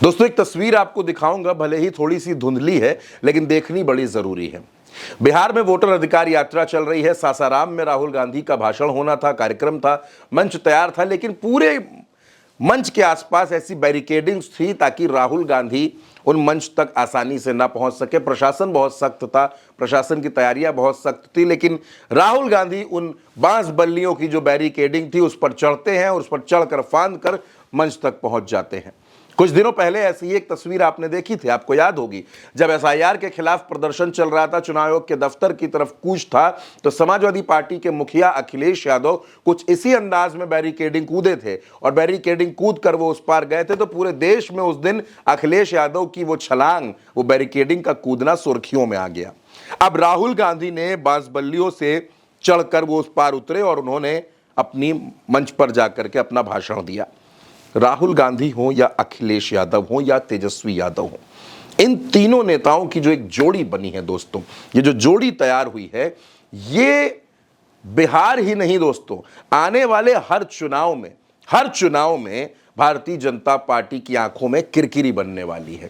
दोस्तों एक तस्वीर आपको दिखाऊंगा, भले ही थोड़ी सी धुंधली है लेकिन देखनी बड़ी जरूरी है। बिहार में वोटर अधिकार यात्रा चल रही है। सासाराम में राहुल गांधी का भाषण होना था, कार्यक्रम था, मंच तैयार था, लेकिन पूरे मंच के आसपास ऐसी बैरिकेडिंग थी ताकि राहुल गांधी उन मंच तक आसानी से ना पहुंच सके। प्रशासन बहुत सख्त था, प्रशासन की तैयारियां बहुत सख्त थी, लेकिन राहुल गांधी उन बांस बल्लियों की जो बैरिकेडिंग थी उस पर चढ़ते हैं और उस पर चढ़कर फांद कर मंच तक पहुंच जाते हैं। कुछ दिनों पहले ऐसी ही एक तस्वीर आपने देखी थी, आपको याद होगी, जब एसआईआर के खिलाफ प्रदर्शन चल रहा था, चुनाव आयोग के दफ्तर की तरफ कूच था, तो समाजवादी पार्टी के मुखिया अखिलेश यादव कुछ इसी अंदाज में बैरिकेडिंग कूदे थे और बैरिकेडिंग कूद कर वो उस पार गए थे। तो पूरे देश में उस दिन अखिलेश यादव की वो छलांग, वो बैरिकेडिंग का कूदना सुर्खियों में आ गया। अब राहुल गांधी ने बांसबल्लियों से चढ़कर वो उस पार उतरे और उन्होंने अपनी मंच पर जाकर के अपना भाषण दिया। राहुल गांधी हो या अखिलेश यादव हो या तेजस्वी यादव हो, इन तीनों नेताओं की जो एक जोड़ी बनी है दोस्तों, ये जो जोड़ी तैयार हुई है, ये बिहार ही नहीं दोस्तों, आने वाले हर चुनाव में भारतीय जनता पार्टी की आंखों में किरकिरी बनने वाली है।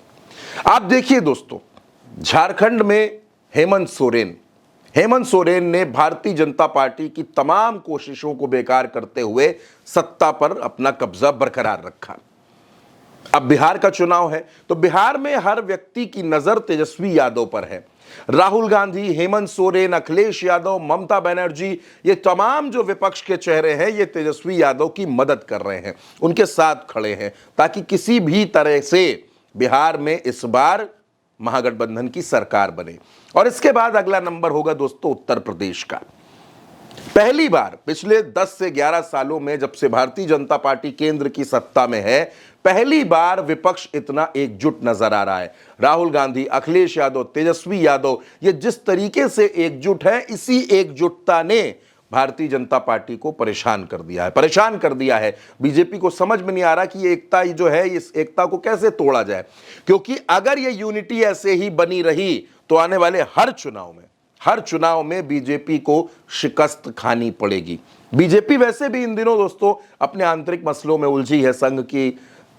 आप देखिए दोस्तों, झारखंड में हेमंत सोरेन ने भारतीय जनता पार्टी की तमाम कोशिशों को बेकार करते हुए सत्ता पर अपना कब्जा बरकरार रखा। अब बिहार का चुनाव है तो बिहार में हर व्यक्ति की नजर तेजस्वी यादव पर है। राहुल गांधी, हेमंत सोरेन, अखिलेश यादव, ममता बनर्जी, ये तमाम जो विपक्ष के चेहरे हैं, ये तेजस्वी यादव की मदद कर रहे हैं, उनके साथ खड़े हैं ताकि किसी भी तरह से बिहार में इस बार महागठबंधन की सरकार बने। और इसके बाद अगला नंबर होगा दोस्तों उत्तर प्रदेश का। पहली बार पिछले 10 से 11 सालों में, जब से भारतीय जनता पार्टी केंद्र की सत्ता में है, पहली बार विपक्ष इतना एकजुट नजर आ रहा है। राहुल गांधी, अखिलेश यादव, तेजस्वी यादव, ये जिस तरीके से एकजुट है, इसी एकजुटता ने भारतीय जनता पार्टी को परेशान कर दिया है। बीजेपी को समझ में नहीं आ रहा कि ये एकता जो है, इस एकता को कैसे तोड़ा जाए, क्योंकि अगर ये यूनिटी ऐसे ही बनी रही तो आने वाले हर चुनाव में बीजेपी को शिकस्त खानी पड़ेगी। बीजेपी वैसे भी इन दिनों दोस्तों अपने आंतरिक मसलों में उलझी है, संघ की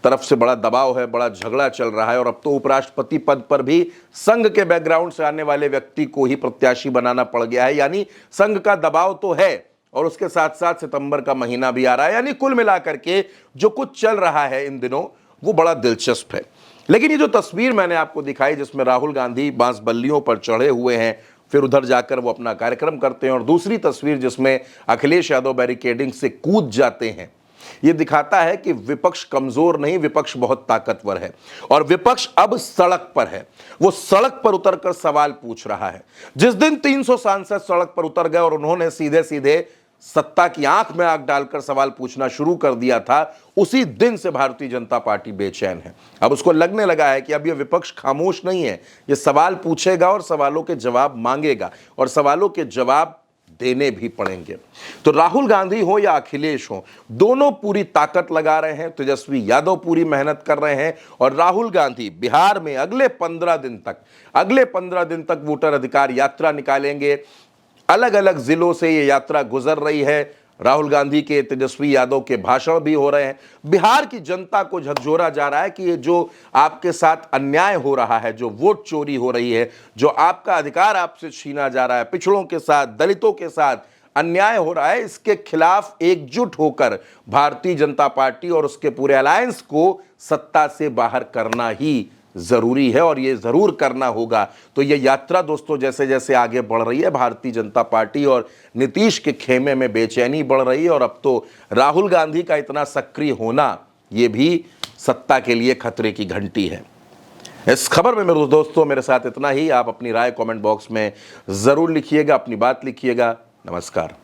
तरफ से बड़ा दबाव है, बड़ा झगड़ा चल रहा है और अब तो उपराष्ट्रपति पद पर भी संघ के बैकग्राउंड से आने वाले व्यक्ति को ही प्रत्याशी बनाना पड़ गया है। यानी संघ का दबाव तो है और उसके साथ साथ सितंबर का महीना भी आ रहा है। यानी कुल मिलाकर के जो कुछ चल रहा है इन दिनों वो बड़ा दिलचस्प है। लेकिन ये जो तस्वीर मैंने आपको दिखाई, जिसमें राहुल गांधी बांसबल्लियों पर चढ़े हुए हैं, फिर उधर जाकर वो अपना कार्यक्रम करते हैं, और दूसरी तस्वीर जिसमें अखिलेश यादव बैरिकेडिंग से कूद जाते हैं, ये दिखाता है कि विपक्ष कमजोर नहीं, विपक्ष बहुत ताकतवर है और विपक्ष अब सड़क पर है। वो सड़क पर उतरकर सवाल पूछ रहा है। जिस दिन 300 सांसद सड़क पर उतर गए और उन्होंने सीधे सीधे सत्ता की आंख में आंख डालकर सवाल पूछना शुरू कर दिया था, उसी दिन से भारतीय जनता पार्टी बेचैन है। अब उसको लगने लगा है कि अब ये विपक्ष खामोश नहीं है, ये सवाल पूछेगा और सवालों के जवाब मांगेगा और सवालों के जवाब देने भी पड़ेंगे। तो राहुल गांधी हो या अखिलेश हो, दोनों पूरी ताकत लगा रहे हैं, तेजस्वी यादव पूरी मेहनत कर रहे हैं और राहुल गांधी बिहार में अगले 15 दिन तक वोटर अधिकार यात्रा निकालेंगे। अलग अलग जिलों से ये यात्रा गुजर रही है। राहुल गांधी के, तेजस्वी यादव के भाषण भी हो रहे हैं। बिहार की जनता को झकझोरा जा रहा है कि ये जो आपके साथ अन्याय हो रहा है, जो वोट चोरी हो रही है, जो आपका अधिकार आपसे छीना जा रहा है, पिछड़ों के साथ, दलितों के साथ अन्याय हो रहा है, इसके खिलाफ एकजुट होकर भारतीय जनता पार्टी और उसके पूरे अलायंस को सत्ता से बाहर करना ही जरूरी है और ये जरूर करना होगा। तो ये यात्रा दोस्तों जैसे जैसे आगे बढ़ रही है, भारतीय जनता पार्टी और नीतीश के खेमे में बेचैनी बढ़ रही है और अब तो राहुल गांधी का इतना सक्रिय होना, ये भी सत्ता के लिए खतरे की घंटी है। इस खबर में मेरे दोस्तों मेरे साथ इतना ही। आप अपनी राय कमेंट बॉक्स में जरूर लिखिएगा, अपनी बात लिखिएगा। नमस्कार।